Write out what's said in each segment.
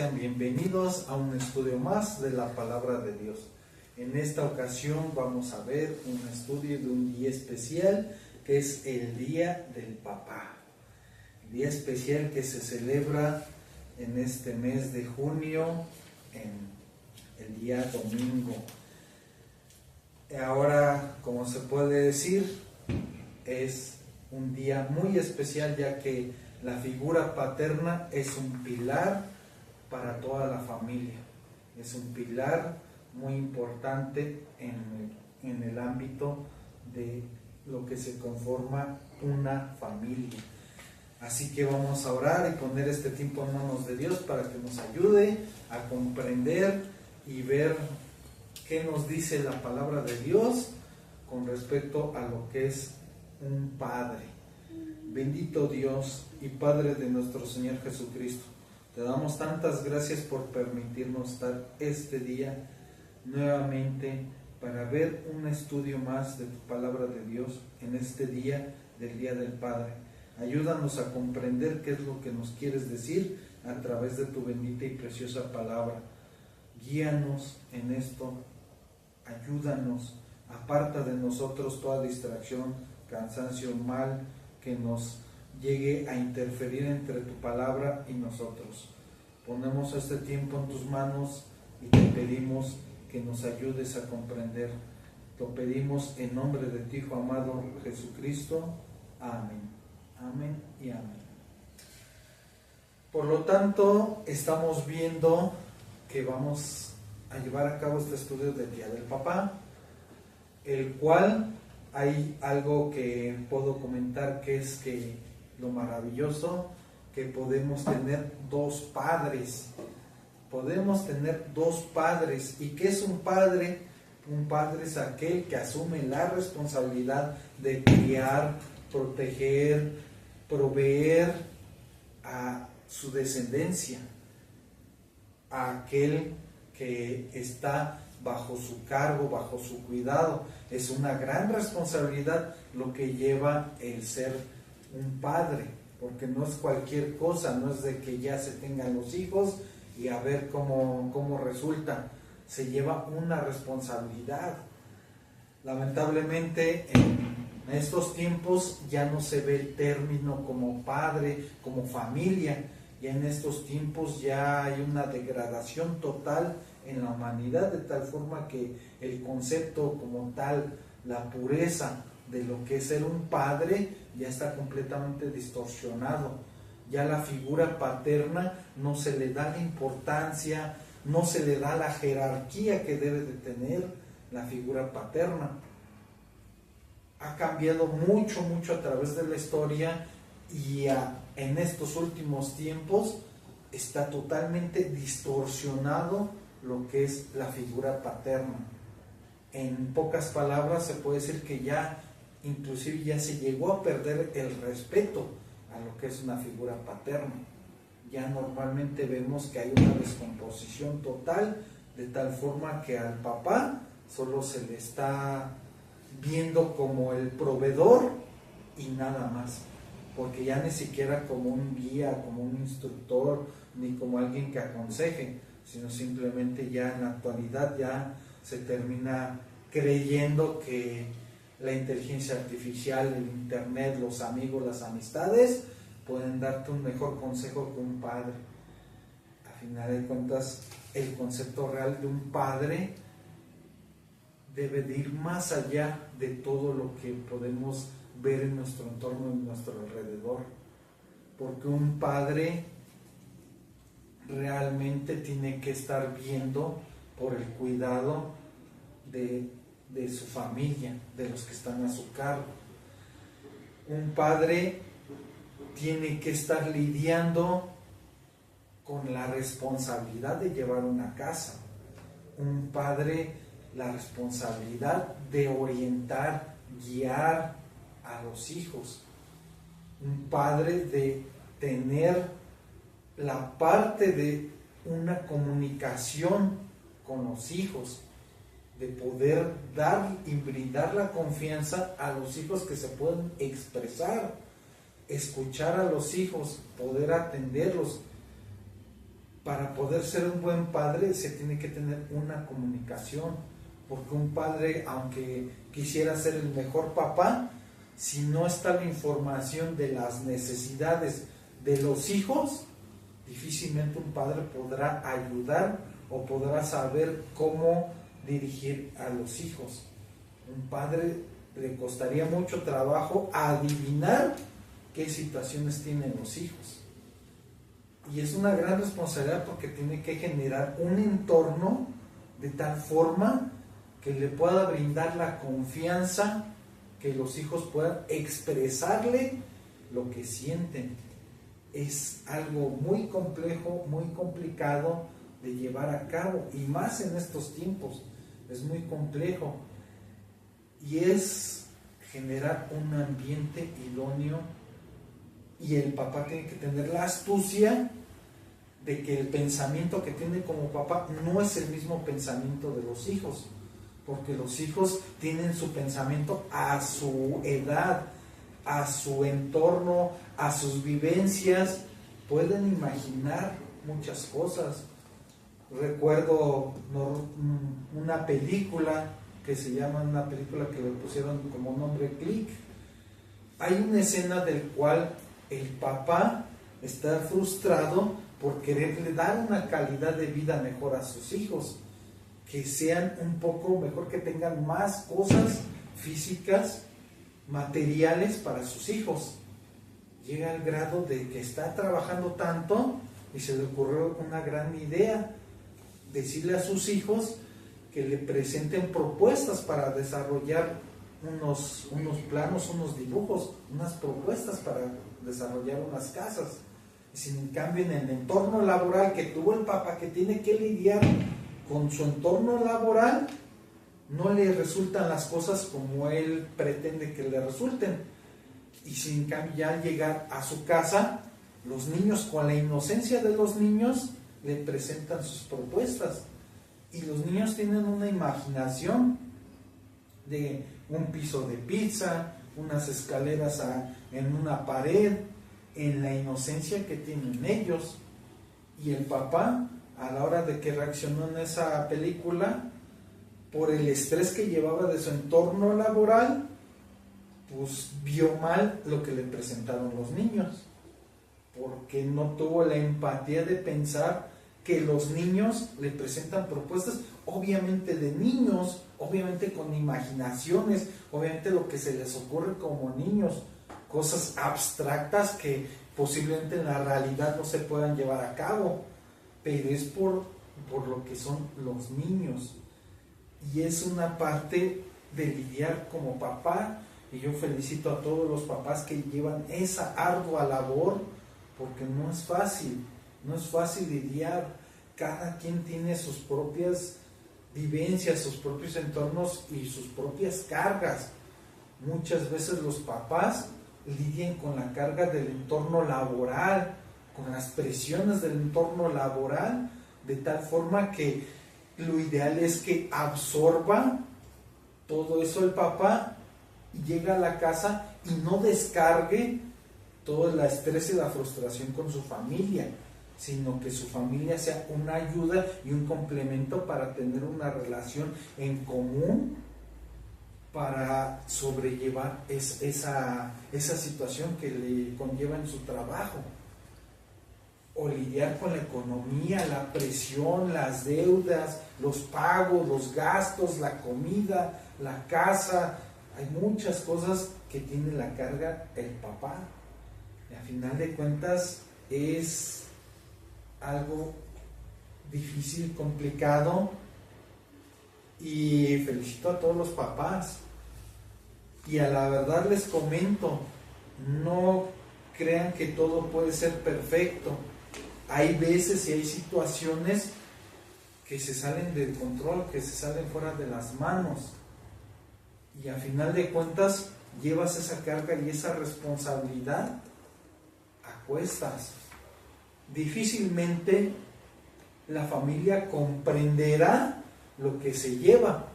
sean bienvenidos a un estudio más de la Palabra de Dios. En esta ocasión vamos a ver un estudio de un día especial que es el Día del Papá. El día especial que se celebra en este mes de junio, en el día domingo. Ahora, como se puede decir, es un día muy especial ya que la figura paterna es un pilar para toda la familia. Es un pilar muy importante en el ámbito de lo que se conforma una familia. Así que vamos a orar y poner este tiempo en manos de Dios para que nos ayude a comprender y ver qué nos dice la palabra de Dios con respecto a lo que es un padre. Bendito Dios y Padre de nuestro Señor Jesucristo, te damos tantas gracias por permitirnos estar este día nuevamente para ver un estudio más de tu palabra de Dios en este día del Día del Padre. Ayúdanos a comprender qué es lo que nos quieres decir a través de tu bendita y preciosa palabra. Guíanos en esto, ayúdanos, aparta de nosotros toda distracción, cansancio, mal que nos llegue a interferir entre tu palabra y nosotros. Ponemos este tiempo en tus manos y te pedimos que nos ayudes a comprender. Lo pedimos en nombre de tu Hijo amado Jesucristo. Amén. Amén y amén. Por lo tanto, estamos viendo que vamos a llevar a cabo este estudio del Día del Papá, el cual hay algo que puedo comentar que es que lo maravilloso que podemos tener dos padres. Podemos tener dos padres. ¿Y qué es un padre? Un padre es aquel que asume la responsabilidad de criar, proteger, proveer a su descendencia, a aquel que está bajo su cargo, bajo su cuidado. Es una gran responsabilidad lo que lleva el ser un padre, porque no es cualquier cosa, no es de que ya se tengan los hijos y a ver cómo resulta. Se lleva una responsabilidad. Lamentablemente en estos tiempos ya no se ve el término como padre, como familia. Ya en estos tiempos ya hay una degradación total en la humanidad, de tal forma que el concepto como tal, la pureza de lo que es ser un padre, ya está completamente distorsionado. Ya la figura paterna no se le da la importancia, no se le da la jerarquía que debe de tener la figura paterna. Ha cambiado mucho a través de la historia y en estos últimos tiempos está totalmente distorsionado lo que es la figura paterna. En pocas palabras se puede decir que ya inclusive ya se llegó a perder el respeto a lo que es una figura paterna. Ya normalmente vemos que hay una descomposición total, de tal forma que al papá solo se le está viendo como el proveedor y nada más, porque ya ni siquiera como un guía, como un instructor, ni como alguien que aconseje, sino simplemente ya en la actualidad ya se termina creyendo que la inteligencia artificial, el internet, los amigos, las amistades pueden darte un mejor consejo que un padre. A final de cuentas, el concepto real de un padre debe de ir más allá de todo lo que podemos ver en nuestro entorno, en nuestro alrededor, porque un padre realmente tiene que estar viendo por el cuidado de su familia, de los que están a su cargo. Un padre tiene que estar lidiando con la responsabilidad de llevar una casa. Un padre, la responsabilidad de orientar, guiar a los hijos. Un padre de tener la parte de una comunicación con los hijos, de poder dar y brindar la confianza a los hijos que se pueden expresar, escuchar a los hijos, poder atenderlos, para poder ser un buen padre se tiene que tener una comunicación, porque un padre, aunque quisiera ser el mejor papá, si no está la información de las necesidades de los hijos, difícilmente un padre podrá ayudar o podrá saber cómo dirigir a los hijos. Un padre le costaría mucho trabajo adivinar qué situaciones tienen los hijos. Y es una gran responsabilidad porque tiene que generar un entorno de tal forma que le pueda brindar la confianza, que los hijos puedan expresarle lo que sienten. Es algo muy complejo, muy complicado de llevar a cabo, y más en estos tiempos, es muy complejo. Y es generar un ambiente idóneo, y el papá tiene que tener la astucia de que el pensamiento que tiene como papá no es el mismo pensamiento de los hijos, porque los hijos tienen su pensamiento a su edad, a su entorno, a sus vivencias, pueden imaginar muchas cosas. Recuerdo una película que se llama, una película que le pusieron como nombre Click. Hay una escena del cual el papá está frustrado por quererle dar una calidad de vida mejor a sus hijos, que sean un poco mejor, que tengan más cosas físicas, materiales para sus hijos. Llega al grado de que está trabajando tanto y se le ocurrió una gran idea: decirle a sus hijos que le presenten propuestas para desarrollar unos planos, unos dibujos, unas propuestas para desarrollar unas casas. Y sin en cambio, en el entorno laboral que tuvo el papá, que tiene que lidiar con su entorno laboral, no le resultan las cosas como él pretende que le resulten. Y sin cambio, ya al llegar a su casa, los niños, con la inocencia de los niños, le presentan sus propuestas. Y los niños tienen una imaginación de un piso de pizza, unas escaleras en una pared, en la inocencia que tienen ellos. Y el papá, a la hora de que reaccionó en esa película, por el estrés que llevaba de su entorno laboral, pues vio mal lo que le presentaron los niños, porque no tuvo la empatía de pensar que los niños le presentan propuestas, obviamente de niños, obviamente con imaginaciones, obviamente lo que se les ocurre como niños, cosas abstractas que posiblemente en la realidad no se puedan llevar a cabo, pero es por lo que son los niños. Y es una parte de lidiar como papá, y yo felicito a todos los papás que llevan esa ardua labor, porque no es fácil lidiar. Cada quien tiene sus propias vivencias, sus propios entornos y sus propias cargas. Muchas veces los papás lidian con la carga del entorno laboral, con las presiones del entorno laboral, de tal forma que lo ideal es que absorba todo eso el papá y llega a la casa y no descargue todo el estrés y la frustración con su familia, sino que su familia sea una ayuda y un complemento para tener una relación en común, para sobrellevar esa situación que le conlleva en su trabajo, o lidiar con la economía, la presión, las deudas, los pagos, los gastos, la comida, la casa. Hay muchas cosas que tiene la carga el papá, y a final de cuentas es algo difícil, complicado, y felicito a todos los papás. Y a la verdad les comento, no crean que todo puede ser perfecto. Hay veces y hay situaciones que se salen del control, que se salen fuera de las manos, y a final de cuentas llevas esa carga y esa responsabilidad a cuestas. Difícilmente la familia comprenderá lo que se lleva,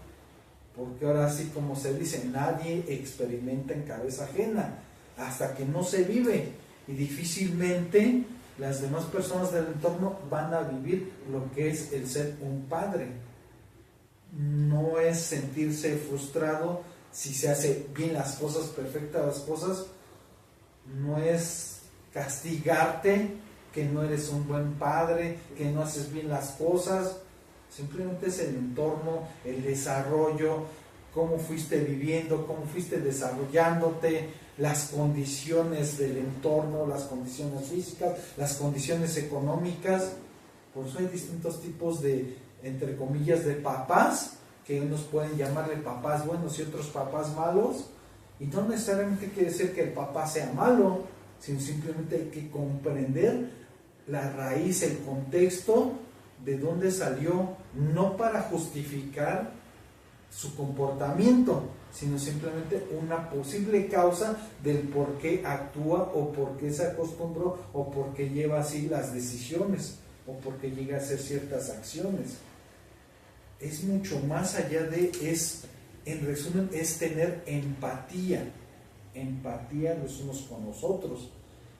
porque ahora sí, como se dice, nadie experimenta en cabeza ajena hasta que no se vive, y difícilmente las demás personas del entorno van a vivir lo que es el ser un padre. No es sentirse frustrado si se hace bien las cosas, perfectas las cosas. No es castigarte que no eres un buen padre, que no haces bien las cosas. Simplemente es el entorno, el desarrollo, cómo fuiste viviendo, cómo fuiste desarrollándote, las condiciones del entorno, las condiciones físicas, las condiciones económicas. Por eso hay distintos tipos de, entre comillas, de papás, que unos pueden llamarle papás buenos y otros papás malos, y no necesariamente quiere decir que el papá sea malo, sino simplemente hay que comprender la raíz, el contexto, de dónde salió, no para justificar su comportamiento, sino simplemente una posible causa del por qué actúa o por qué se acostumbró o por qué lleva así las decisiones o por qué llega a hacer ciertas acciones. Es mucho más allá de, en resumen, es tener empatía los unos con los otros,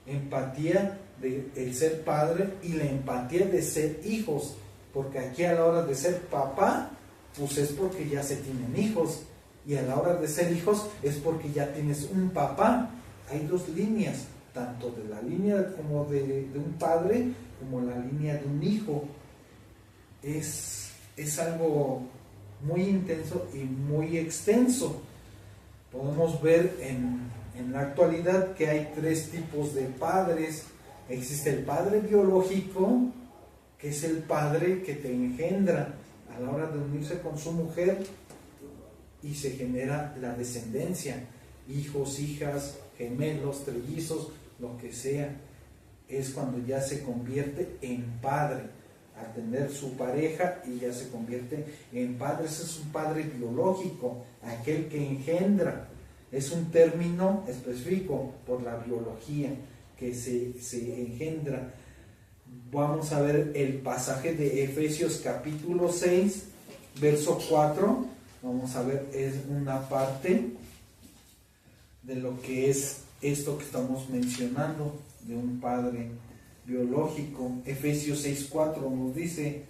empatía de el ser padre y la empatía de ser hijos, porque aquí a la hora de ser papá, pues es porque ya se tienen hijos, y a la hora de ser hijos es porque ya tienes un papá. Hay dos líneas, tanto de la línea como de un padre, como la línea de un hijo. Es algo muy intenso y muy extenso. Podemos ver en la actualidad que hay tres tipos de padres. Existe el padre biológico, que es el padre que te engendra a la hora de unirse con su mujer y se genera la descendencia, hijos, hijas, gemelos, trellizos, lo que sea. Es cuando ya se convierte en padre, al tener su pareja y ya se convierte en padre. Ese es un padre biológico, aquel que engendra. Es un término específico por la biología, que se engendra. Vamos a ver el pasaje de Efesios capítulo 6, verso 4. Vamos a ver, es una parte de lo que es esto que estamos mencionando, de un padre biológico. Efesios 6:4 nos dice: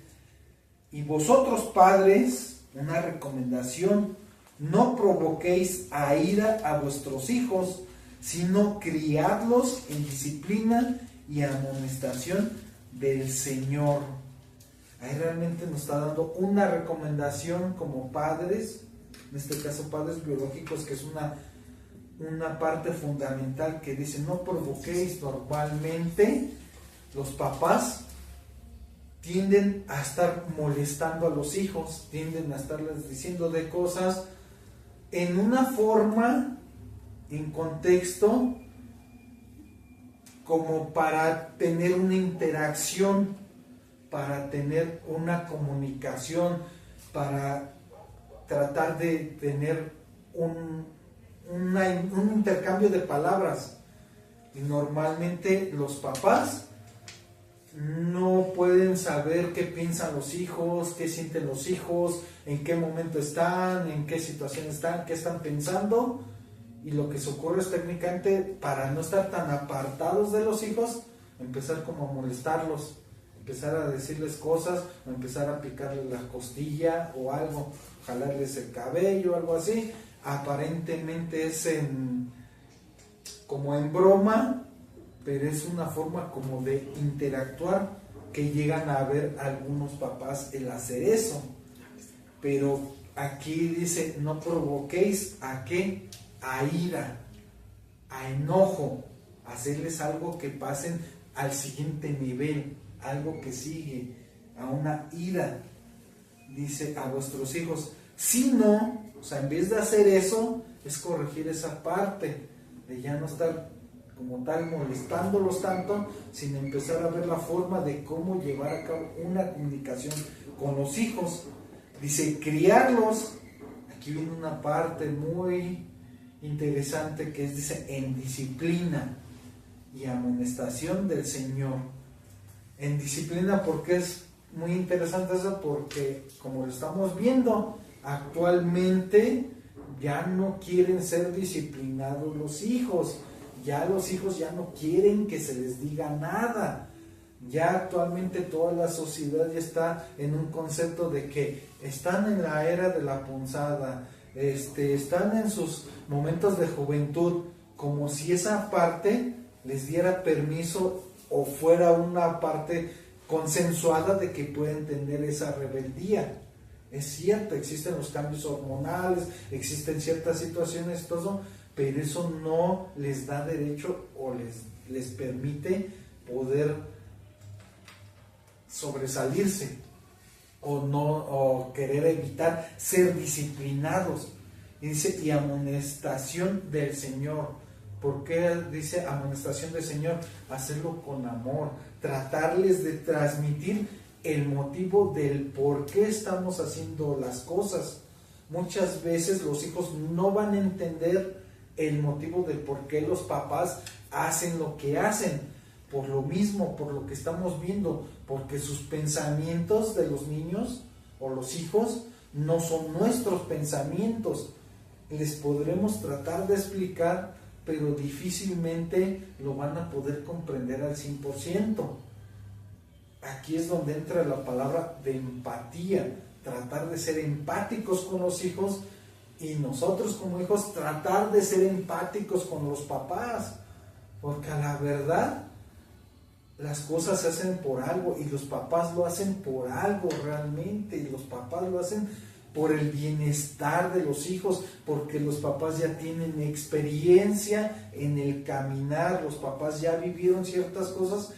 y vosotros padres, una recomendación, no provoquéis a ira a vuestros hijos, sino criadlos en disciplina y amonestación del Señor. Ahí realmente nos está dando una recomendación como padres, en este caso padres biológicos, que es una parte fundamental que dice: no provoquéis. Normalmente los papás tienden a estar molestando a los hijos, tienden a estarles diciendo de cosas en una forma, en contexto, como para tener una interacción, para tener una comunicación, para tratar de tener un intercambio de palabras. Y normalmente los papás no pueden saber qué piensan los hijos, qué sienten los hijos, en qué momento están, en qué situación están, qué están pensando. Y lo que se ocurre es técnicamente, para no estar tan apartados de los hijos, empezar como a molestarlos, empezar a decirles cosas, o empezar a picarles la costilla o algo, jalarles el cabello, algo así. Aparentemente es como en broma, pero es una forma como de interactuar, que llegan a ver algunos papás el hacer eso. Pero aquí dice: no provoquéis ¿a qué? A ira, a enojo, hacerles algo que pasen al siguiente nivel, algo que sigue, a una ira. Dice: a vuestros hijos. Si no, o sea, en vez de hacer eso, es corregir esa parte, de ya no estar como tal molestándolos tanto, sino empezar a ver la forma de cómo llevar a cabo una comunicación con los hijos. Dice: criarlos. Aquí viene una parte muy interesante que es, dice, en disciplina y amonestación del Señor. En disciplina, porque es muy interesante eso, porque como lo estamos viendo actualmente, ya no quieren ser disciplinados los hijos. Ya los hijos ya no quieren que se les diga nada. Ya actualmente toda la sociedad ya está en un concepto de que están en la era de la punzada, están en sus momentos de juventud, como si esa parte les diera permiso o fuera una parte consensuada de que pueden tener esa rebeldía. Es cierto, existen los cambios hormonales, existen ciertas situaciones, todo, pero eso no les da derecho o les permite poder sobresalirse o querer evitar ser disciplinados. Y dice, y amonestación del Señor. ¿Por qué dice amonestación del Señor? Hacerlo con amor, tratarles de transmitir el motivo del por qué estamos haciendo las cosas. Muchas veces los hijos no van a entender el motivo del por qué los papás hacen lo que hacen, por lo mismo, por lo que estamos viendo, porque sus pensamientos de los niños o los hijos no son nuestros pensamientos. Les podremos tratar de explicar, pero difícilmente lo van a poder comprender al 100%. Aquí es donde entra la palabra de empatía, tratar de ser empáticos con los hijos, y nosotros como hijos tratar de ser empáticos con los papás, porque a la verdad las cosas se hacen por algo y los papás lo hacen por algo realmente, y los papás lo hacen por el bienestar de los hijos, porque los papás ya tienen experiencia en el caminar, los papás ya vivieron ciertas cosas,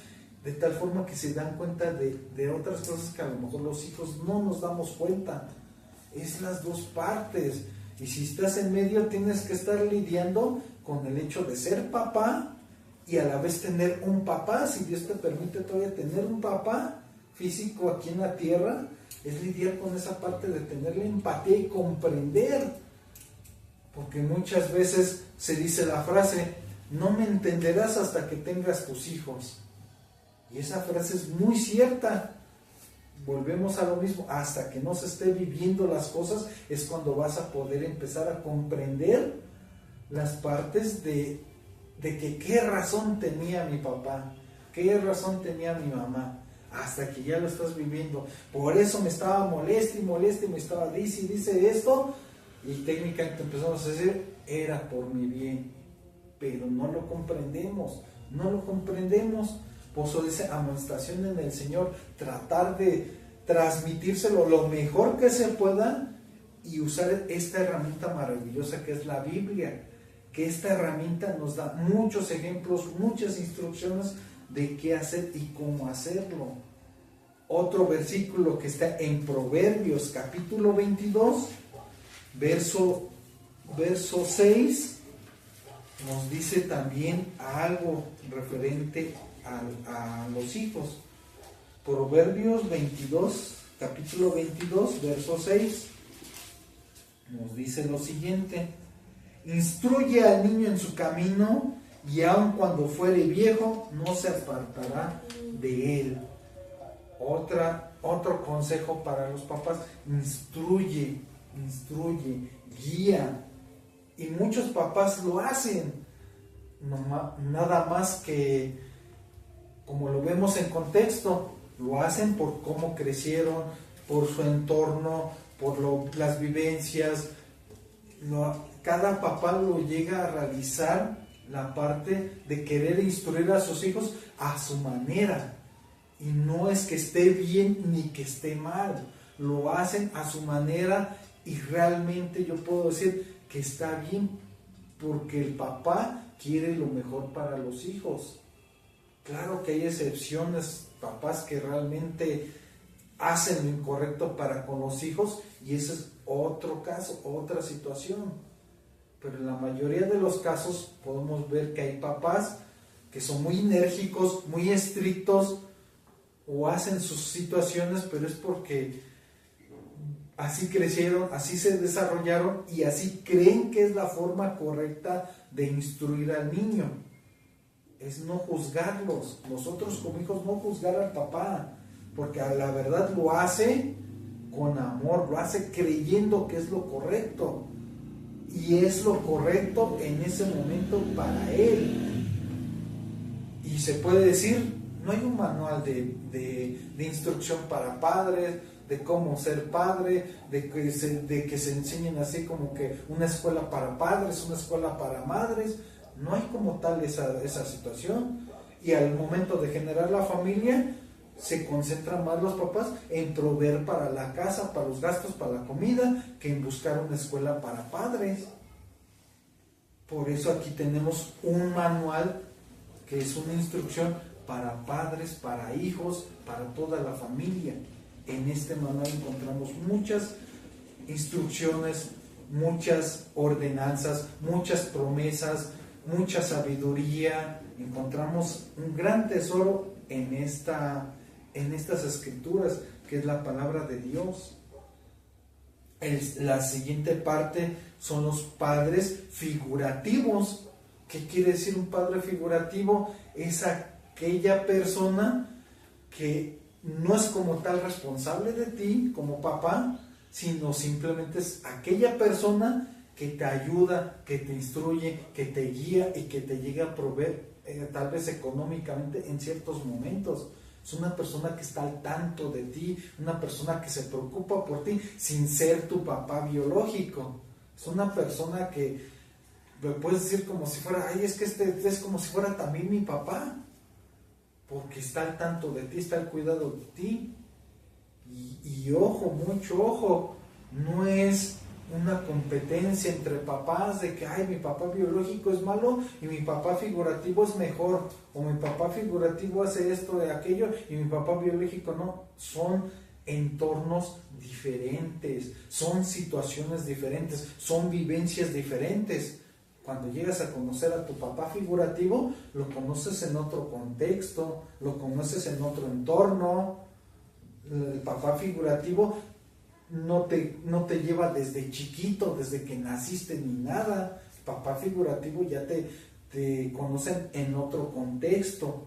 de tal forma que se dan cuenta de otras cosas que a lo mejor los hijos no nos damos cuenta. Es las dos partes, y si estás en medio tienes que estar lidiando con el hecho de ser papá y a la vez tener un papá. Si Dios te permite todavía tener un papá físico aquí en la tierra, es lidiar con esa parte de tener la empatía y comprender, porque muchas veces se dice la frase, no me entenderás hasta que tengas tus hijos, y esa frase es muy cierta. Volvemos a lo mismo, hasta que no se esté viviendo las cosas es cuando vas a poder empezar a comprender las partes de que qué razón tenía mi papá, qué razón tenía mi mamá, hasta que ya lo estás viviendo. Por eso me estaba molesta y me estaba dice esto, y técnicamente empezamos a decir, era por mi bien, pero no lo comprendemos. Por eso dice amonestación en el Señor, tratar de transmitírselo lo mejor que se pueda y usar esta herramienta maravillosa que es la Biblia, que esta herramienta nos da muchos ejemplos, muchas instrucciones de qué hacer y cómo hacerlo. Otro versículo que está en Proverbios capítulo 22, verso 6, nos dice también algo referente a los hijos. Proverbios 22, capítulo 22, verso 6, nos dice lo siguiente: instruye al niño en su camino, y aun cuando fuere viejo, no se apartará de él. Otro consejo para los papás: instruye, guía. Y muchos papás lo hacen, nada más que, como lo vemos en contexto, lo hacen por cómo crecieron, por su entorno, por las vivencias. Cada papá lo llega a realizar, la parte de querer instruir a sus hijos a su manera. Y no es que esté bien ni que esté mal, lo hacen a su manera, y realmente yo puedo decir que está bien, porque el papá quiere lo mejor para los hijos. Claro que hay excepciones, papás que realmente hacen lo incorrecto para con los hijos, y ese es otro caso, otra situación. Pero en la mayoría de los casos podemos ver que hay papás que son muy enérgicos, muy estrictos, o hacen sus situaciones, pero es porque así crecieron, así se desarrollaron, y así creen que es la forma correcta de instruir al niño. Es no juzgarlos, nosotros como hijos no juzgar al papá, porque a la verdad lo hace con amor, lo hace creyendo que es lo correcto, y es lo correcto en ese momento para él. Y se puede decir No hay un manual de instrucción para padres, de cómo ser padre, de que se enseñen así como que una escuela para padres, una escuela para madres. No hay como tal esa situación. Y al momento de generar la familia, se concentran más los papás en proveer para la casa, para los gastos, para la comida, que en buscar una escuela para padres. Por eso aquí tenemos un manual que es una instrucción para padres, para hijos, para toda la familia. En este manual encontramos muchas instrucciones, muchas ordenanzas, muchas promesas, mucha sabiduría. Encontramos un gran tesoro en estas escrituras, que es la palabra de Dios. La siguiente parte son los padres figurativos. ¿Qué quiere decir un padre figurativo? Es aquella persona que no es como tal responsable de ti como papá, sino simplemente es aquella persona que te ayuda, que te instruye, que te guía y que te llega a proveer tal vez económicamente en ciertos momentos. Es una persona que está al tanto de ti, una persona que se preocupa por ti sin ser tu papá biológico. Es una persona que me puedes decir como si fuera, ay, es que este es como si fuera también mi papá, porque está al tanto de ti, está al cuidado de ti. Y ojo, mucho ojo, no es una competencia entre papás de que, ay, mi papá biológico es malo y mi papá figurativo es mejor, o mi papá figurativo hace esto de aquello y mi papá biológico no. Son entornos diferentes, son situaciones diferentes, son vivencias diferentes. Cuando llegas a conocer a tu papá figurativo, lo conoces en otro contexto, lo conoces en otro entorno. El papá figurativo no te lleva desde chiquito, desde que naciste ni nada. El papá figurativo ya te conocen en otro contexto.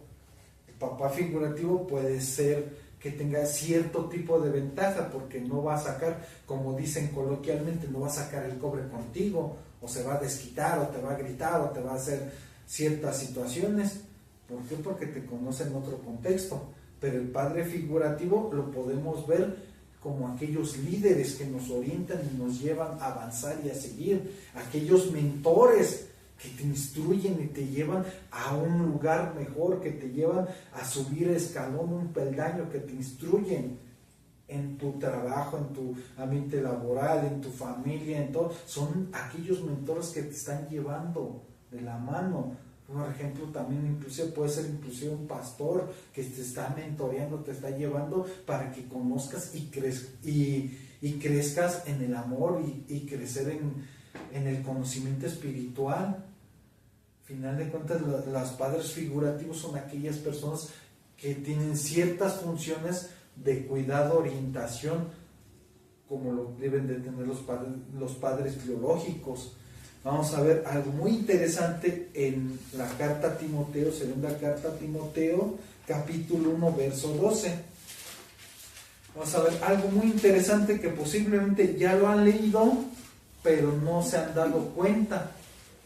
El papá figurativo puede ser que tenga cierto tipo de ventaja, porque no va a sacar, como dicen coloquialmente, no va a sacar el cobre contigo, o se va a desquitar, o te va a gritar, o te va a hacer ciertas situaciones. ¿Por qué? Porque te conoce en otro contexto. Pero el padre figurativo lo podemos ver como aquellos líderes que nos orientan y nos llevan a avanzar y a seguir, aquellos mentores que te instruyen y te llevan a un lugar mejor, que te llevan a subir escalón, un peldaño, que te instruyen en tu trabajo, en tu ambiente laboral, en tu familia, en todo. Son aquellos mentores que te están llevando de la mano. Por ejemplo, también inclusive puede ser inclusive un pastor que te está mentoreando, te está llevando para que conozcas y crezcas en el amor y crecer en el conocimiento espiritual. Al final de cuentas, los padres figurativos son aquellas personas que tienen ciertas funciones de cuidado, orientación, como lo deben de tener los padres biológicos. Vamos a ver algo muy interesante en la carta a Timoteo, segunda carta a Timoteo, capítulo 1, verso 12. Vamos a ver algo muy interesante que posiblemente ya lo han leído, pero no se han dado cuenta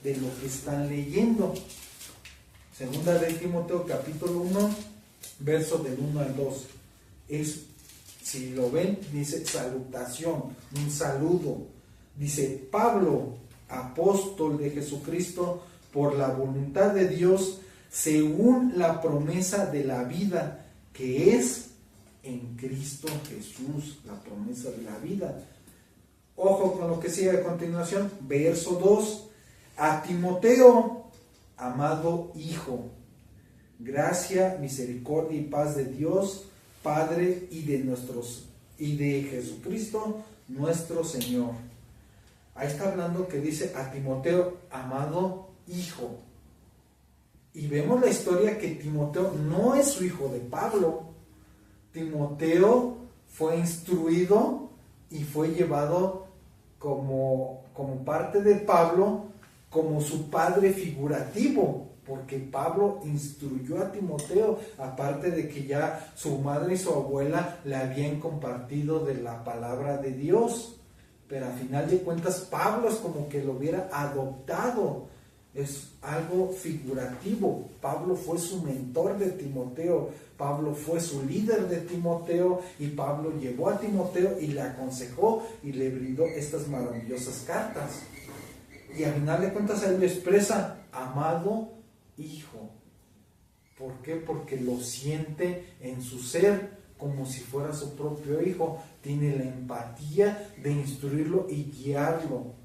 de lo que están leyendo. Segunda de Timoteo, capítulo 1, verso del 1 al 2. Si lo ven, dice salutación, un saludo. Dice: Pablo, apóstol de Jesucristo, por la voluntad de Dios, según la promesa de la vida que es en Cristo Jesús, la promesa de la vida. Ojo con lo que sigue a continuación, verso 2. A Timoteo, amado hijo, gracia, misericordia y paz de Dios Padre y de Jesucristo nuestro Señor. Ahí está hablando que dice a Timoteo, amado hijo. Y vemos la historia que Timoteo no es su hijo de Pablo. Timoteo fue instruido y fue llevado como parte de Pablo, como su padre figurativo, porque Pablo instruyó a Timoteo, aparte de que ya su madre y su abuela le habían compartido de la palabra de Dios. Pero a final de cuentas Pablo es como que lo hubiera adoptado. es algo figurativo. Pablo fue su mentor de Timoteo, Pablo fue su líder de Timoteo, y Pablo llevó a Timoteo y le aconsejó y le brindó estas maravillosas cartas. Y al final de cuentas él le expresa, amado hijo. ¿Por qué? Porque lo siente en su ser como si fuera su propio hijo. Tiene la empatía de instruirlo y guiarlo.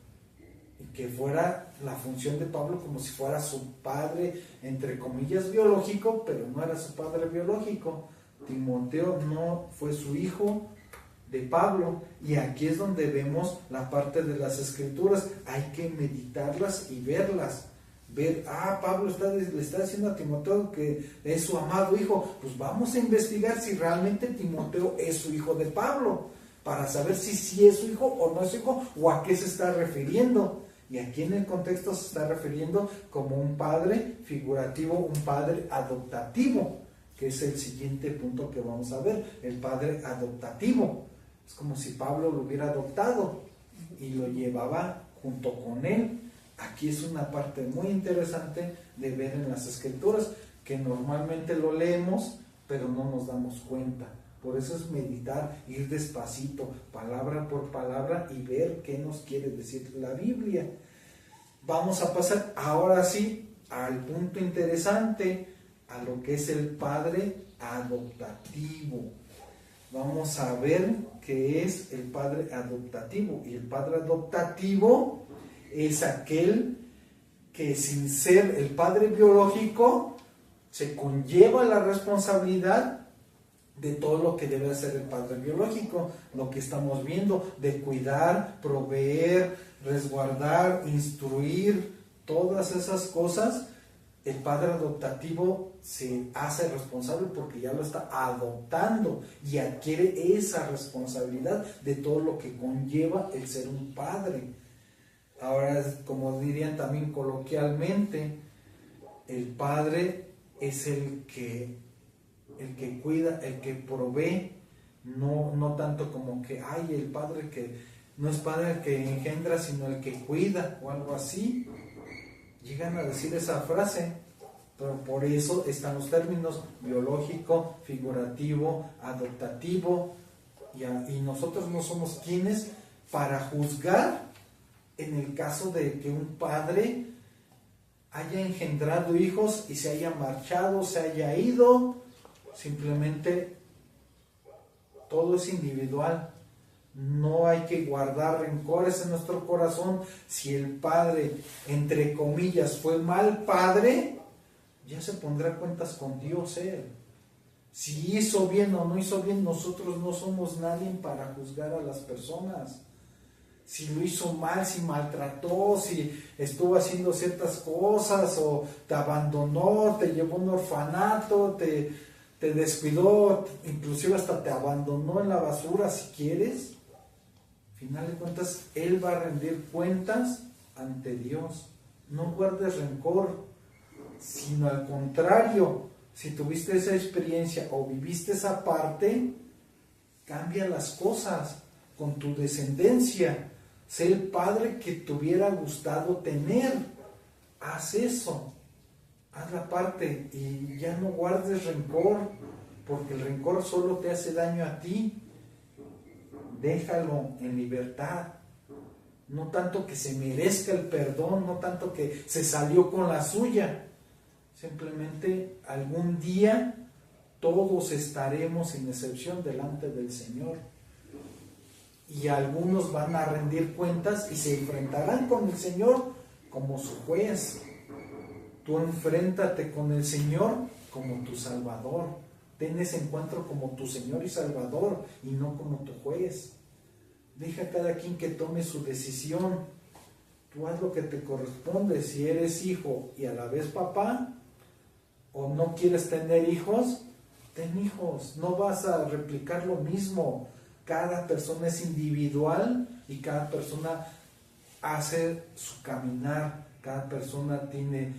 Y que fuera la función de Pablo como si fuera su padre, entre comillas, biológico, pero no era su padre biológico. Timoteo no fue su hijo de Pablo, y aquí es donde vemos la parte de las escrituras. Hay que meditarlas y verlas. Ver, Pablo le está diciendo a Timoteo que es su amado hijo. Pues vamos a investigar si realmente Timoteo es su hijo de Pablo, para saber si sí es su hijo o no es su hijo, o a qué se está refiriendo. Y aquí en el contexto se está refiriendo como un padre figurativo, un padre adoptativo, que es el siguiente punto que vamos a ver, el padre adoptativo. Es como si Pablo lo hubiera adoptado y lo llevaba junto con él. Aquí es una parte muy interesante de ver en las escrituras, que normalmente lo leemos, pero no nos damos cuenta. Por eso es meditar, ir despacito, palabra por palabra, y ver qué nos quiere decir la Biblia. Vamos a pasar ahora sí al punto interesante, a lo que es el padre adoptativo. Vamos a ver qué es el padre adoptativo. Y el padre adoptativo es aquel que, sin ser el padre biológico, se conlleva la responsabilidad de todo lo que debe hacer el padre biológico, lo que estamos viendo, de cuidar, proveer, resguardar, instruir, todas esas cosas. El padre adoptativo se hace responsable porque ya lo está adoptando y adquiere esa responsabilidad de todo lo que conlleva el ser un padre. Ahora, como dirían también coloquialmente, el padre es el que cuida, el que provee, no tanto como que el padre que no es padre el que engendra, sino el que cuida, o algo así. Llegan a decir esa frase, pero por eso están los términos biológico, figurativo, adoptativo, y nosotros no somos quienes para juzgar en el caso de que un padre haya engendrado hijos y se haya marchado, se haya ido. Simplemente todo es individual. No hay que guardar rencores en nuestro corazón. Si el padre, entre comillas, fue mal padre, ya se pondrá cuentas con Dios él. Si hizo bien o no hizo bien, nosotros no somos nadie para juzgar a las personas. Si lo hizo mal, si maltrató, si estuvo haciendo ciertas cosas, o te abandonó, te llevó a un orfanato, te descuidó, inclusive hasta te abandonó en la basura, si quieres, al final de cuentas, Él va a rendir cuentas ante Dios. No guardes rencor, sino al contrario, si tuviste esa experiencia o viviste esa parte, cambia las cosas con tu descendencia. Sé el padre que te hubiera gustado tener. Haz eso. Haz la parte y ya no guardes rencor, porque el rencor solo te hace daño a ti. Déjalo en libertad. No tanto que se merezca el perdón, no tanto que se salió con la suya. Simplemente algún día todos estaremos sin excepción delante del Señor. Y algunos van a rendir cuentas y se enfrentarán con el Señor como su juez. Tú enfréntate con el Señor como tu Salvador. Ten ese encuentro como tu Señor y Salvador y no como tu juez. Deja a cada quien que tome su decisión. Tú haz lo que te corresponde. Si eres hijo y a la vez papá, o no quieres tener hijos, ten hijos. No vas a replicar lo mismo. Cada persona es individual y cada persona hace su caminar. Cada persona tiene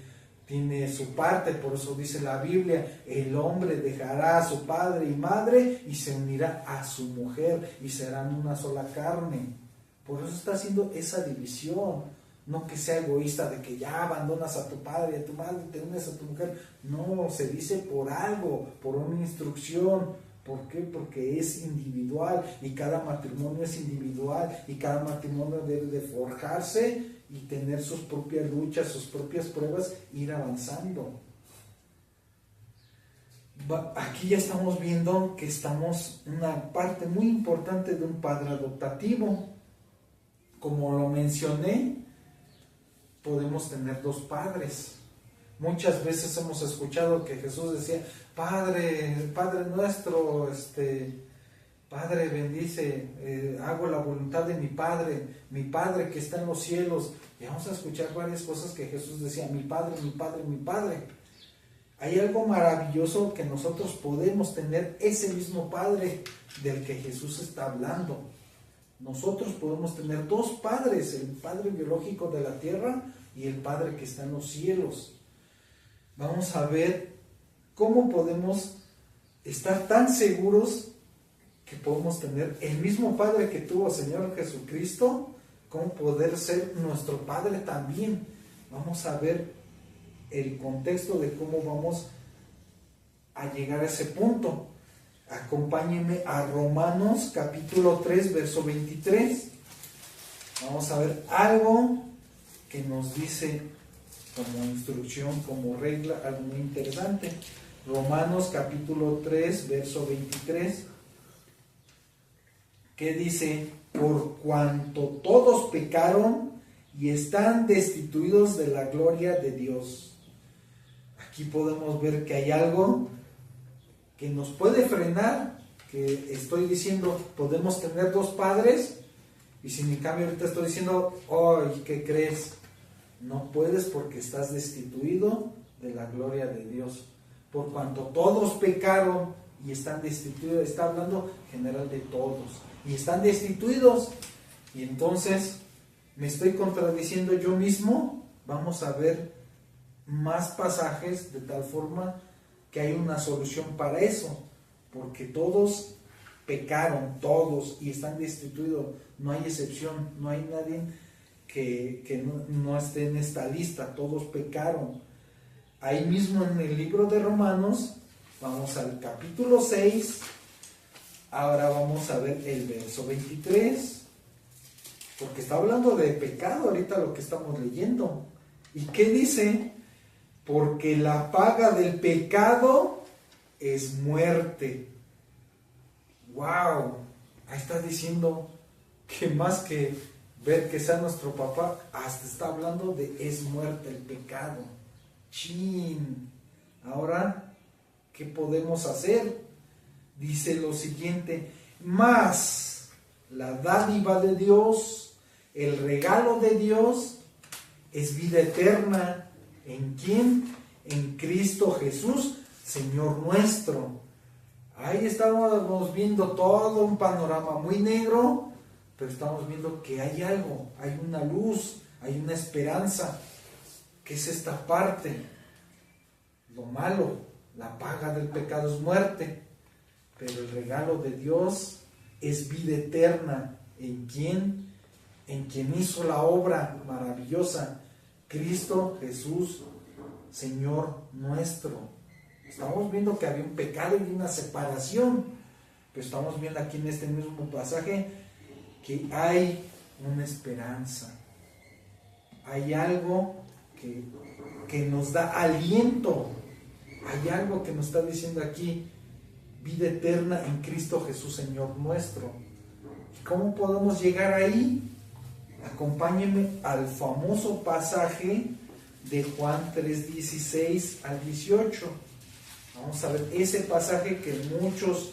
su parte. Por eso dice la Biblia, el hombre dejará a su padre y madre y se unirá a su mujer y serán una sola carne. Por eso está haciendo esa división. No que sea egoísta de que ya abandonas a tu padre y a tu madre y te unes a tu mujer. No, se dice por algo, por una instrucción. ¿Por qué? Porque es individual y cada matrimonio es individual y cada matrimonio debe de forjarse y tener sus propias luchas, sus propias pruebas, ir avanzando. Aquí ya estamos viendo que estamos en una parte muy importante de un padre adoptativo. Como lo mencioné, podemos tener dos padres. Muchas veces hemos escuchado que Jesús decía, Padre nuestro, Padre bendice, hago la voluntad de mi Padre que está en los cielos. Y vamos a escuchar varias cosas que Jesús decía, mi Padre, mi Padre, mi Padre. Hay algo maravilloso que nosotros podemos tener, ese mismo Padre del que Jesús está hablando. Nosotros podemos tener dos padres, el Padre biológico de la tierra y el Padre que está en los cielos. Vamos a ver cómo podemos estar tan seguros que podemos tener el mismo Padre que tuvo el Señor Jesucristo, cómo poder ser nuestro Padre también. Vamos a ver el contexto de cómo vamos a llegar a ese punto. Acompáñenme a Romanos capítulo 3, verso 23. Vamos a ver algo que nos dice como instrucción, como regla, algo muy interesante. Romanos capítulo 3, verso 23, que dice, por cuanto todos pecaron y están destituidos de la gloria de Dios. Aquí podemos ver que hay algo que nos puede frenar, que estoy diciendo, podemos tener dos padres, y si en cambio ahorita estoy diciendo, ¡ay! ¿Qué crees? No puedes porque estás destituido de la gloria de Dios. Por cuanto todos pecaron y están destituidos, está hablando general de todos, y están destituidos, y entonces me estoy contradiciendo yo mismo. Vamos a ver más pasajes de tal forma que hay una solución para eso, porque todos pecaron, todos, y están destituidos, no hay excepción, no hay nadie que no esté en esta lista, todos pecaron. Ahí mismo en el libro de Romanos, vamos al capítulo 6, ahora vamos a ver el verso 23, porque está hablando de pecado ahorita lo que estamos leyendo. ¿Y qué dice? Porque la paga del pecado es muerte. ¡Wow! Ahí está diciendo que más que ver que sea nuestro papá, hasta está hablando de es muerte el pecado. ¡Chin! Ahora, ¿qué podemos hacer? Dice lo siguiente, más la dádiva de Dios, el regalo de Dios, es vida eterna. ¿En quién? En Cristo Jesús, Señor nuestro. Ahí estamos viendo todo un panorama muy negro, pero estamos viendo que hay algo, hay una luz, hay una esperanza, que es esta parte. Lo malo, la paga del pecado es muerte, pero el regalo de Dios es vida eterna. ¿En quién? En quien hizo la obra maravillosa, Cristo Jesús, Señor nuestro. Estamos viendo que había un pecado y una separación, pero estamos viendo aquí en este mismo pasaje que hay una esperanza. Hay algo que nos da aliento. Hay algo que nos está diciendo aquí, vida eterna en Cristo Jesús, Señor nuestro. ¿Y cómo podemos llegar ahí? Acompáñenme al famoso pasaje de Juan 3:16 al 18. Vamos a ver ese pasaje que muchos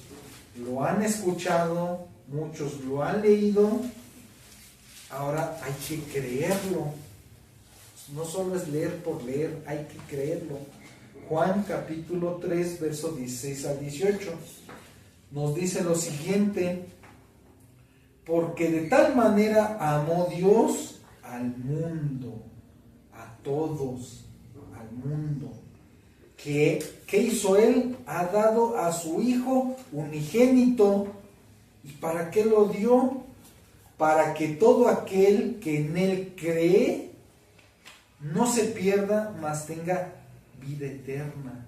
lo han escuchado, muchos lo han leído. Ahora hay que creerlo. No solo es leer por leer, hay que creerlo. Juan capítulo 3, verso 16 al 18. Nos dice lo siguiente: porque de tal manera amó Dios al mundo, a todos, al mundo, que ¿qué hizo Él? Ha dado a su Hijo unigénito. ¿Y para qué lo dio? Para que todo aquel que en Él cree no se pierda, mas tenga vida eterna.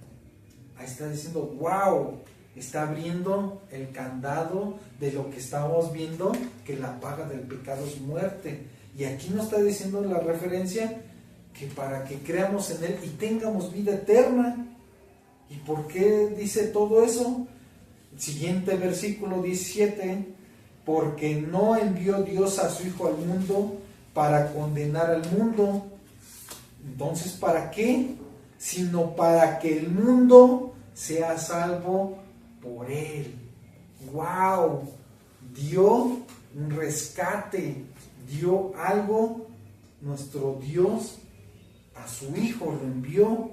Ahí está diciendo, wow, está abriendo el candado de lo que estamos viendo, que la paga del pecado es muerte. Y aquí nos está diciendo la referencia que para que creamos en Él y tengamos vida eterna. ¿Y por qué dice todo eso? El siguiente versículo 17, porque no envió Dios a su Hijo al mundo para condenar al mundo. Entonces, ¿para qué? Sino para que el mundo sea salvo por Él. ¡Wow! Dio un rescate, dio algo, nuestro Dios, a su Hijo, lo envió.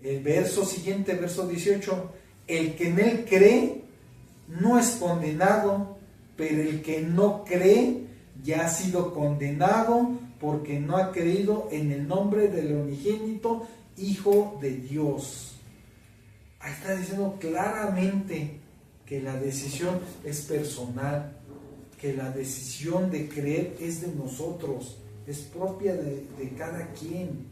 El verso siguiente, verso 18, el que en Él cree no es condenado, pero el que no cree ya ha sido condenado porque no ha creído en el nombre del unigénito Hijo de Dios. Ahí está diciendo claramente que la decisión es personal, que la decisión de creer es de nosotros, es propia de cada quien.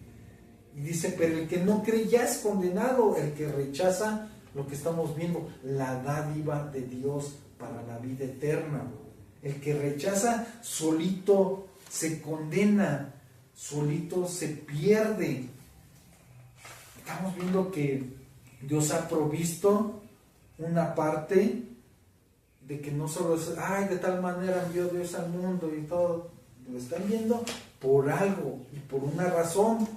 Y dice, pero el que no cree ya es condenado, el que rechaza lo que estamos viendo, la dádiva de Dios para la vida eterna. El que rechaza solito se condena, solito se pierde. Estamos viendo que Dios ha provisto una parte de que no solo es, ay, de tal manera envió Dios al mundo y todo, lo están viendo por algo y por una razón,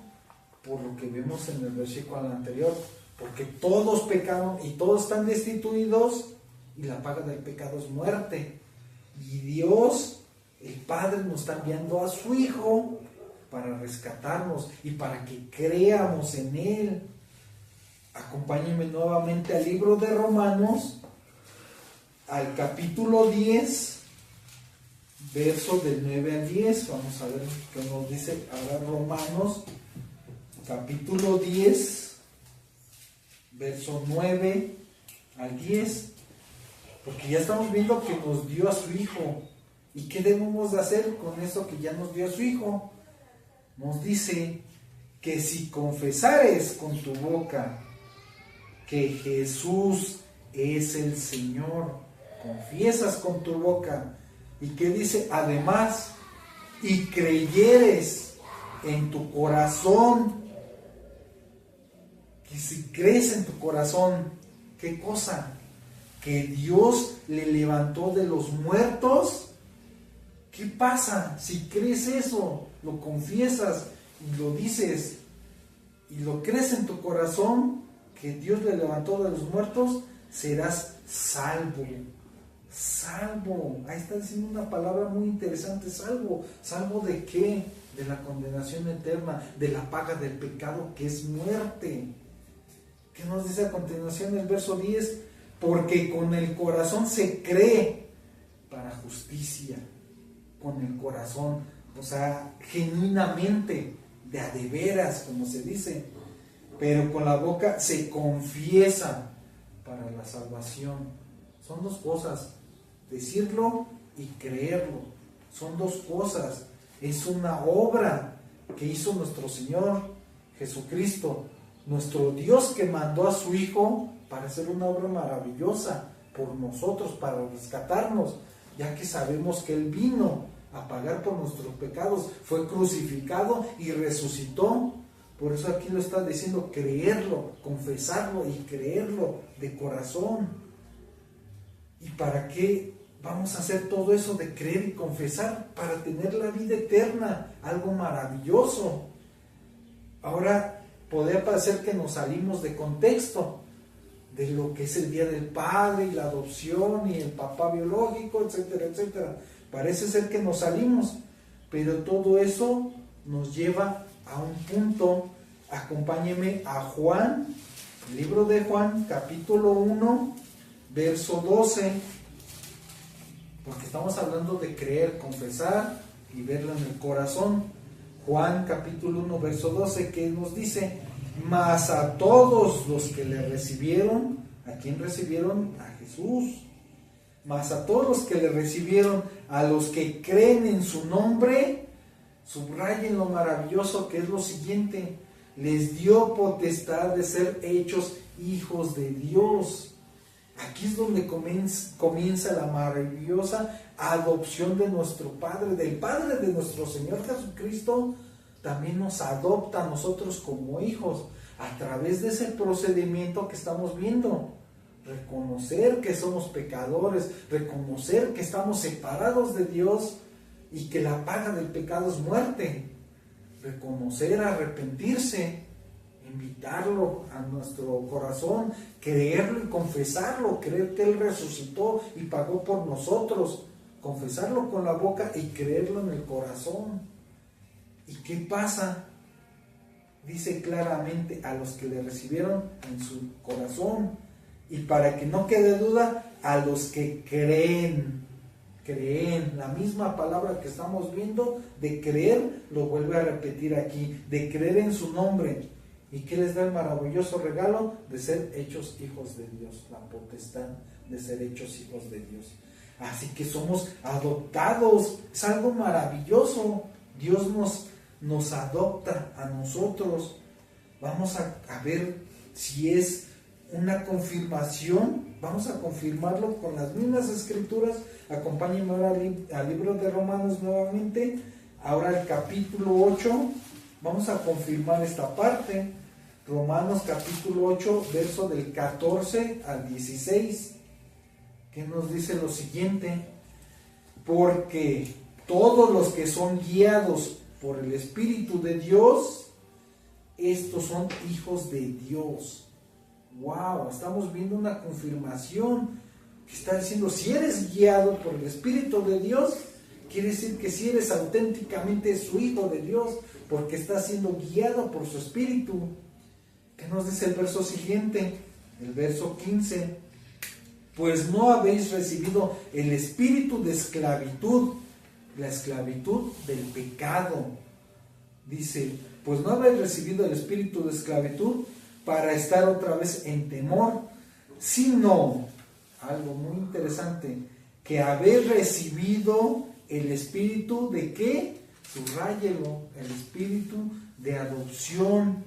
por lo que vemos en el versículo anterior, porque todos pecaron y todos están destituidos y la paga del pecado es muerte. Y Dios, el Padre, nos está enviando a su Hijo para rescatarnos y para que creamos en Él. Acompáñenme nuevamente al libro de Romanos, al capítulo 10, versos del 9 al 10. Vamos a ver qué nos dice ahora Romanos, capítulo 10, verso 9 al 10. Porque ya estamos viendo que nos dio a su Hijo. ¿Y qué debemos de hacer con eso que ya nos dio a su Hijo? Nos dice que si confesares con tu boca que Jesús es el Señor, confiesas con tu boca, y que dice además, y creyeres en tu corazón, que si crees en tu corazón, ¿qué cosa? Que Dios le levantó de los muertos. ¿Qué pasa? Si crees eso, lo confiesas y lo dices y lo crees en tu corazón, que Dios le levantó de los muertos, serás salvo. Salvo. Ahí está diciendo una palabra muy interesante, salvo. ¿Salvo de qué? De la condenación eterna, de la paga del pecado, que es muerte. ¿Qué nos dice a continuación el verso 10? Porque con el corazón se cree para justicia. Con el corazón, o sea, genuinamente, de a de veras, como se dice. Pero con la boca se confiesa para la salvación. Son dos cosas, decirlo y creerlo. Son dos cosas. Es una obra que hizo nuestro Señor Jesucristo, nuestro Dios, que mandó a su Hijo para hacer una obra maravillosa por nosotros, para rescatarnos, ya que sabemos que Él vino a pagar por nuestros pecados, fue crucificado y resucitó. Por eso aquí lo está diciendo, creerlo, confesarlo y creerlo de corazón. ¿Y para qué vamos a hacer todo eso de creer y confesar? Para tener la vida eterna, algo maravilloso. Ahora, podría parecer que nos salimos de contexto, de lo que es el Día del Padre y la adopción y el papá biológico, etcétera, etcétera. Parece ser que nos salimos, pero todo eso nos lleva a un punto. Acompáñeme a Juan, el libro de Juan, capítulo 1, verso 12, porque estamos hablando de creer, confesar y verlo en el corazón. Juan, capítulo 1, verso 12, que nos dice: mas a todos los que le recibieron, ¿a quién recibieron? A Jesús. Mas a todos los que le recibieron, a los que creen en su nombre, Subrayen lo maravilloso que es lo siguiente: les dio potestad de ser hechos hijos de Dios. Aquí es donde comienza la maravillosa adopción de nuestro Padre, del Padre de nuestro Señor Jesucristo. También nos adopta a nosotros como hijos a través de ese procedimiento que estamos viendo. Reconocer que somos pecadores, reconocer que estamos separados de Dios y que la paga del pecado es muerte. Reconocer, arrepentirse, invitarlo a nuestro corazón, creerlo y confesarlo, creer que Él resucitó y pagó por nosotros, confesarlo con la boca y creerlo en el corazón. ¿Y qué pasa? Dice claramente: a los que le recibieron en su corazón. Y para que no quede duda, a los que creen. Creen, la misma palabra que estamos viendo de creer, lo vuelve a repetir aquí, de creer en su nombre. ¿Y qué les da el maravilloso regalo? De ser hechos hijos de Dios, la potestad de ser hechos hijos de Dios. Así que somos adoptados, es algo maravilloso. Dios nos adopta a nosotros. Vamos a ver si es una confirmación. Vamos a confirmarlo con las mismas escrituras. Acompáñenme ahora al libro de Romanos nuevamente, ahora el capítulo 8. Vamos a confirmar esta parte. Romanos capítulo 8, verso del 14 al 16, que nos dice lo siguiente: porque todos los que son guiados por el Espíritu de Dios, estos son hijos de Dios. Wow, estamos viendo una confirmación que está diciendo: si eres guiado por el Espíritu de Dios, quiere decir que si eres auténticamente su hijo de Dios, porque estás siendo guiado por su Espíritu. ¿Qué nos dice el verso siguiente? El verso 15. Pues no habéis recibido el espíritu de esclavitud, la esclavitud del pecado. Dice: pues no habéis recibido el espíritu de esclavitud para estar otra vez en temor, sino, algo muy interesante, que habéis recibido el espíritu de ¿qué? Subráyelo, el espíritu de adopción.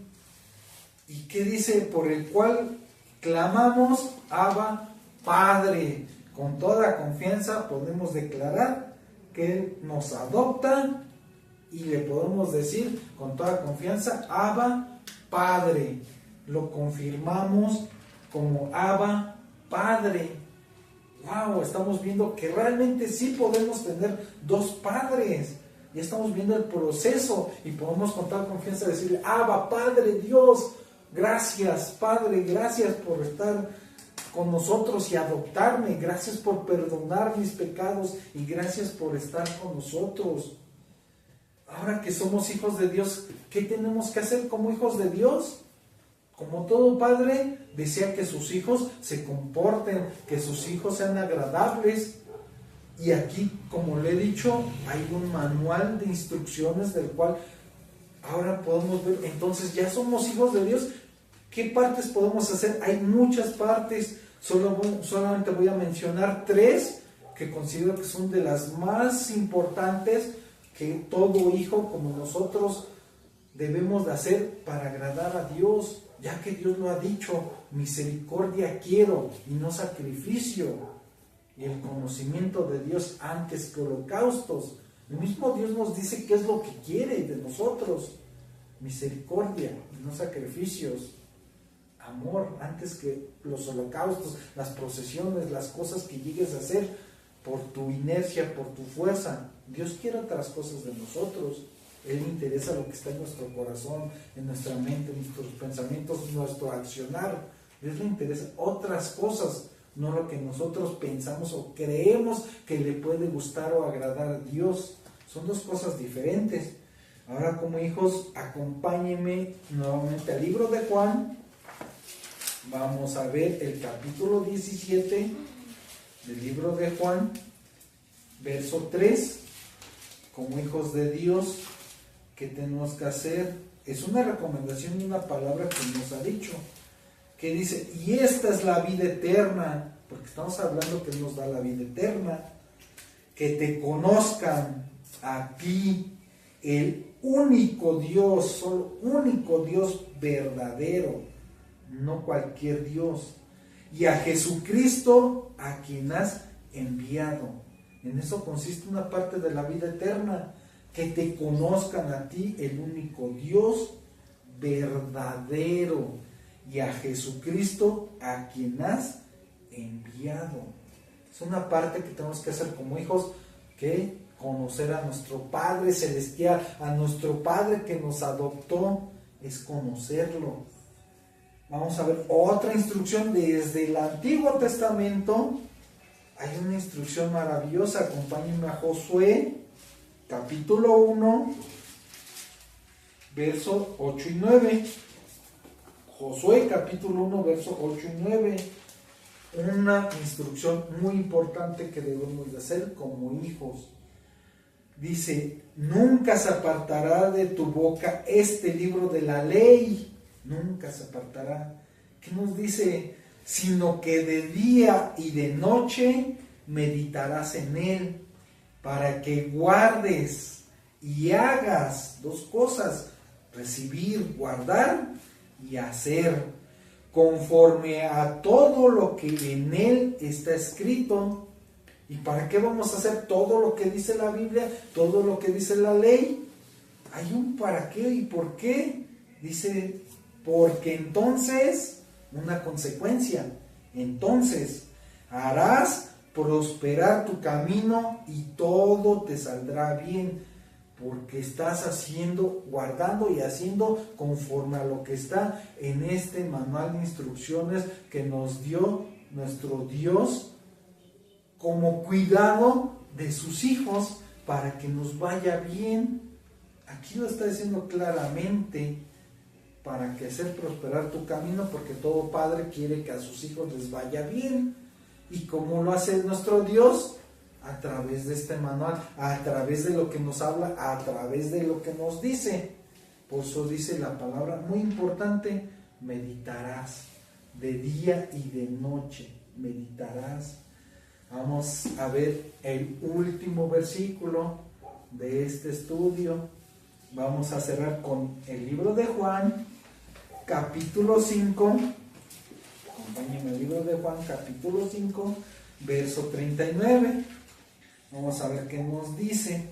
¿Y qué dice? Por el cual clamamos: Abba, Padre. Con toda confianza podemos declarar que Él nos adopta y le podemos decir con toda confianza: Abba, Padre. Lo confirmamos como Abba, Padre. Wow, estamos viendo que realmente sí podemos tener dos padres. Ya estamos viendo el proceso y podemos con toda confianza decirle: Abba, Padre Dios, gracias, Padre, gracias por estar con nosotros y adoptarme, gracias por perdonar mis pecados y gracias por estar con nosotros. Ahora que somos hijos de Dios, ¿qué tenemos que hacer como hijos de Dios? Como todo padre, desea que sus hijos se comporten, que sus hijos sean agradables. Y aquí, como le he dicho, hay un manual de instrucciones del cual ahora podemos ver. Entonces ya somos hijos de Dios. ¿Qué partes podemos hacer? Hay muchas partes. Solamente voy a mencionar 3 que considero que son de las más importantes que todo hijo como nosotros debemos de hacer para agradar a Dios, ya que Dios lo ha dicho: misericordia quiero y no sacrificio, y el conocimiento de Dios antes que holocaustos. El mismo Dios nos dice qué es lo que quiere de nosotros: misericordia y no sacrificios, amor antes que los holocaustos, las procesiones, las cosas que llegues a hacer por tu inercia, por tu fuerza. Dios quiere otras cosas de nosotros. Él le interesa lo que está en nuestro corazón, en nuestra mente, en nuestros pensamientos, nuestro accionar. Dios le interesa otras cosas, no lo que nosotros pensamos o creemos que le puede gustar o agradar a Dios. Son dos cosas diferentes. Ahora, como hijos, acompáñenme nuevamente al libro de Juan. Vamos a ver el capítulo 17 del libro de Juan, verso 3. Como hijos de Dios, ¿qué tenemos que hacer? Es una recomendación y una palabra que nos ha dicho, que dice: y esta es la vida eterna, porque estamos hablando que Él nos da la vida eterna, que te conozcan a ti, el único Dios, solo único Dios verdadero, no cualquier Dios, y a Jesucristo a quien has enviado. En eso consiste una parte de la vida eterna, que te conozcan a ti, el único Dios verdadero, y a Jesucristo a quien has enviado. Es una parte que tenemos que hacer como hijos, que conocer a nuestro Padre Celestial, a nuestro Padre que nos adoptó, es conocerlo. Vamos a ver otra instrucción desde el Antiguo Testamento. Hay una instrucción maravillosa. Acompáñenme a Josué, capítulo 1, versos 8 y 9. Josué, capítulo 1, versos 8 y 9. Una instrucción muy importante que debemos de hacer como hijos. Dice: nunca se apartará de tu boca este libro de la ley. Nunca se apartará. ¿Qué nos dice? Sino que de día y de noche meditarás en él, para que guardes y hagas dos cosas: recibir, guardar y hacer, conforme a todo lo que en él está escrito. ¿Y para qué vamos a hacer todo lo que dice la Biblia, todo lo que dice la ley? Hay un para qué y por qué. Dice, porque entonces, una consecuencia, entonces harás prosperar tu camino y todo te saldrá bien, porque estás haciendo, guardando y haciendo conforme a lo que está en este manual de instrucciones que nos dio nuestro Dios como cuidado de sus hijos, para que nos vaya bien. Aquí lo está diciendo claramente, para que hacer prosperar tu camino, porque todo padre quiere que a sus hijos les vaya bien. ¿Y cómo lo hace nuestro Dios? A través de este manual, a través de lo que nos habla, a través de lo que nos dice. Por eso dice la palabra muy importante: meditarás de día y de noche, meditarás. Vamos a ver el último versículo de este estudio. Vamos a cerrar con el libro de Juan, capítulo 5. Acompáñenme al libro de Juan, capítulo 5, verso 39. Vamos a ver qué nos dice.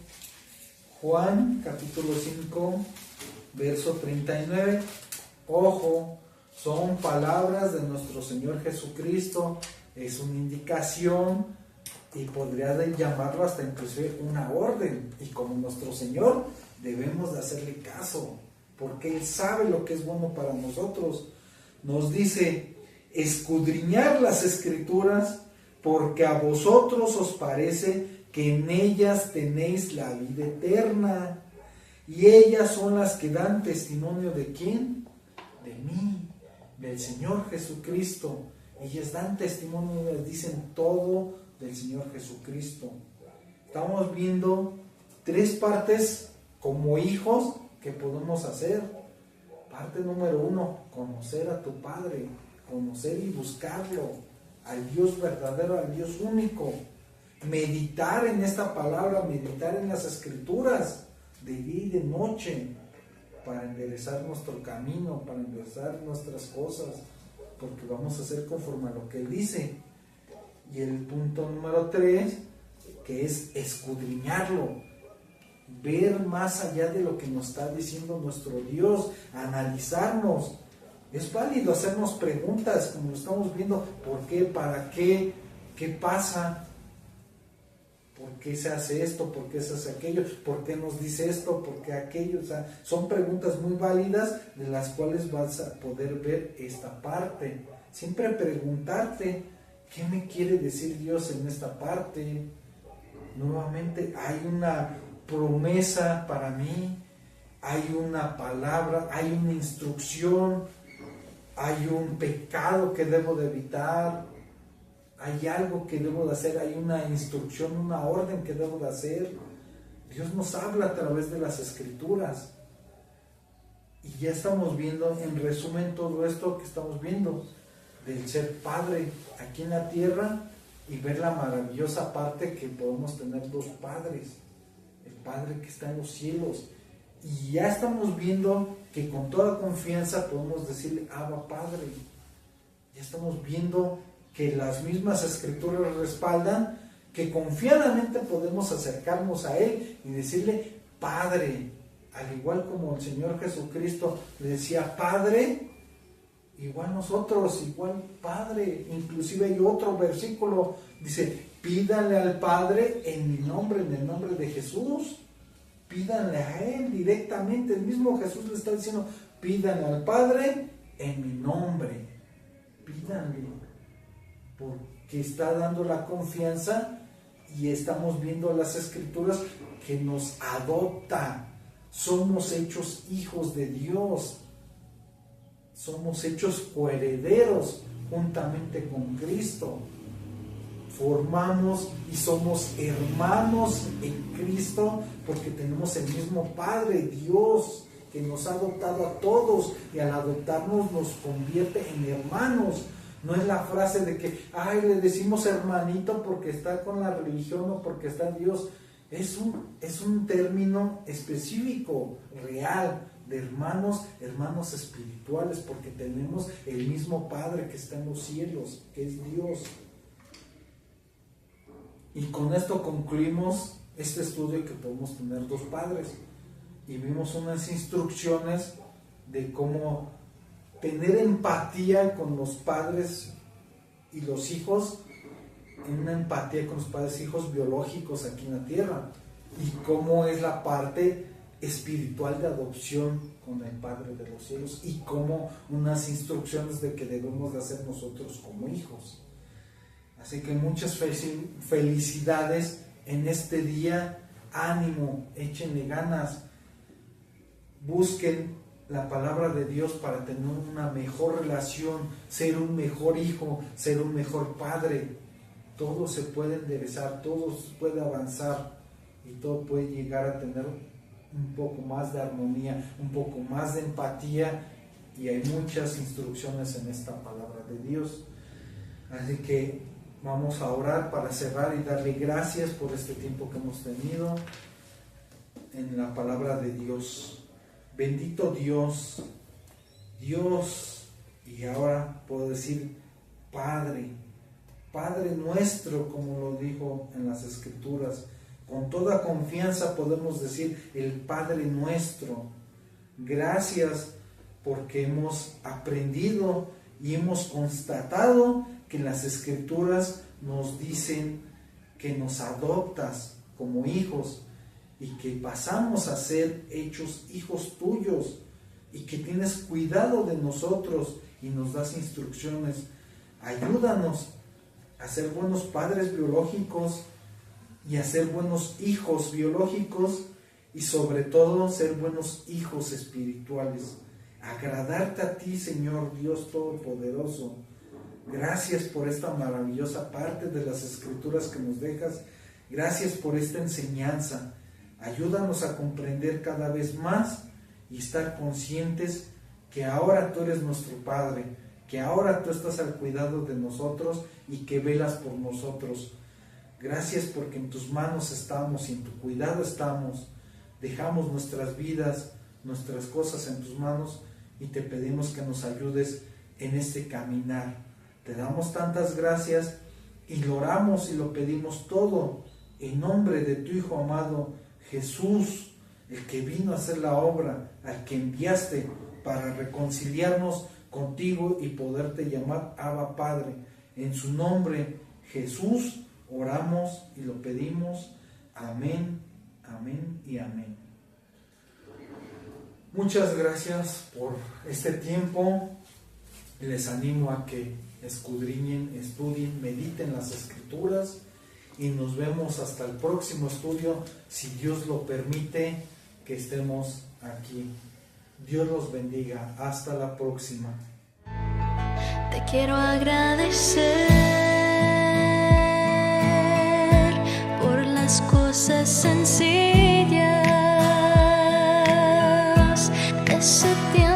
Juan, capítulo 5, verso 39. Ojo, son palabras de nuestro Señor Jesucristo. Es una indicación y podría llamarlo hasta inclusive una orden. Y como nuestro Señor debemos de hacerle caso, porque Él sabe lo que es bueno para nosotros. Nos dice: escudriñar las Escrituras, porque a vosotros os parece que en ellas tenéis la vida eterna, y ellas son las que dan testimonio ¿de quién? De mí, del Señor Jesucristo. Ellas dan testimonio, les dicen todo del Señor Jesucristo. Estamos viendo tres partes como hijos que podemos hacer. Parte número 1, conocer a tu Padre, conocer y buscarlo, al Dios verdadero, al Dios único. Meditar en esta palabra, meditar en las Escrituras, de día y de noche, para enderezar nuestro camino, para enderezar nuestras cosas, porque vamos a hacer conforme a lo que Él dice. Y el punto número 3, que es escudriñarlo, ver más allá de lo que nos está diciendo nuestro Dios, analizarnos. Es válido hacernos preguntas, como lo estamos viendo: ¿por qué? ¿Para qué? ¿Qué pasa? ¿Por qué se hace esto? ¿Por qué se hace aquello? ¿Por qué nos dice esto? ¿Por qué aquello? O sea, son preguntas muy válidas de las cuales vas a poder ver esta parte. Siempre preguntarte: ¿qué me quiere decir Dios en esta parte? Nuevamente, hay una promesa para mí, hay una palabra, hay una instrucción, hay un pecado que debo de evitar, hay algo que debo de hacer, hay una instrucción, una orden que debo de hacer. Dios nos habla a través de las Escrituras. Y ya estamos viendo, en resumen, todo esto que estamos viendo del ser padre aquí en la tierra, y ver la maravillosa parte que podemos tener dos padres: el Padre que está en los cielos Y ya estamos viendo que con toda confianza podemos decirle, Abba Padre. Ya estamos viendo que las mismas escrituras respaldan que confiadamente podemos acercarnos a Él y decirle, Padre, al igual como el Señor Jesucristo le decía, Padre, igual nosotros, igual Padre. Inclusive hay otro versículo, dice, pídanle al Padre en mi nombre, en el nombre de Jesús. Pídanle a Él directamente. El mismo Jesús le está diciendo, pídanle al Padre en mi nombre. Pídanle, porque está dando la confianza y estamos viendo las escrituras que nos adopta. Somos hechos hijos de Dios. Somos hechos coherederos juntamente con Cristo. Formamos y somos hermanos en Cristo porque tenemos el mismo Padre, Dios, que nos ha adoptado a todos, y al adoptarnos nos convierte en hermanos. No es la frase de que, le decimos hermanito porque está con la religión o porque está Dios. Es un término específico, real, de hermanos espirituales, porque tenemos el mismo Padre que está en los cielos, que es Dios. Y con esto concluimos este estudio, que podemos tener dos padres, y vimos unas instrucciones de cómo tener empatía con los padres y los hijos, una empatía con los padres e hijos biológicos aquí en la tierra, y cómo es la parte espiritual de adopción con el Padre de los cielos, y cómo unas instrucciones de que debemos de hacer nosotros como hijos. Así que muchas felicidades en este día. Ánimo, échenle ganas, busquen la palabra de Dios para tener una mejor relación, ser un mejor hijo, ser un mejor padre. Todo se puede enderezar, todo se puede avanzar, y todo puede llegar a tener un poco más de armonía, un poco más de empatía, y hay muchas instrucciones en esta palabra de Dios. Así que vamos a orar para cerrar y darle gracias por este tiempo que hemos tenido en la palabra de Dios. Bendito Dios, y ahora puedo decir Padre, Padre nuestro, como lo dijo en las Escrituras. Con toda confianza podemos decir el Padre nuestro. Gracias porque hemos aprendido y hemos constatado que las Escrituras nos dicen que nos adoptas como hijos y que pasamos a ser hechos hijos tuyos, y que tienes cuidado de nosotros y nos das instrucciones. Ayúdanos a ser buenos padres biológicos y a ser buenos hijos biológicos, y sobre todo ser buenos hijos espirituales. Agradarte a ti, Señor Dios Todopoderoso. Gracias por esta maravillosa parte de las Escrituras que nos dejas. Gracias por esta enseñanza. Ayúdanos a comprender cada vez más y estar conscientes que ahora tú eres nuestro Padre, que ahora tú estás al cuidado de nosotros y que velas por nosotros. Gracias porque en tus manos estamos y en tu cuidado estamos. Dejamos nuestras vidas, nuestras cosas en tus manos, y te pedimos que nos ayudes en este caminar. Te damos tantas gracias y lo oramos y lo pedimos todo en nombre de tu Hijo amado Jesús, el que vino a hacer la obra, al que enviaste para reconciliarnos contigo y poderte llamar Abba Padre. En su nombre, Jesús, oramos y lo pedimos. Amén, amén y amén. Muchas gracias por este tiempo. Les animo a que escudriñen, estudien, mediten las Escrituras, y nos vemos hasta el próximo estudio, si Dios lo permite, que estemos aquí. Dios los bendiga. Hasta la próxima. Te quiero agradecer por las cosas sencillas de ese tiempo.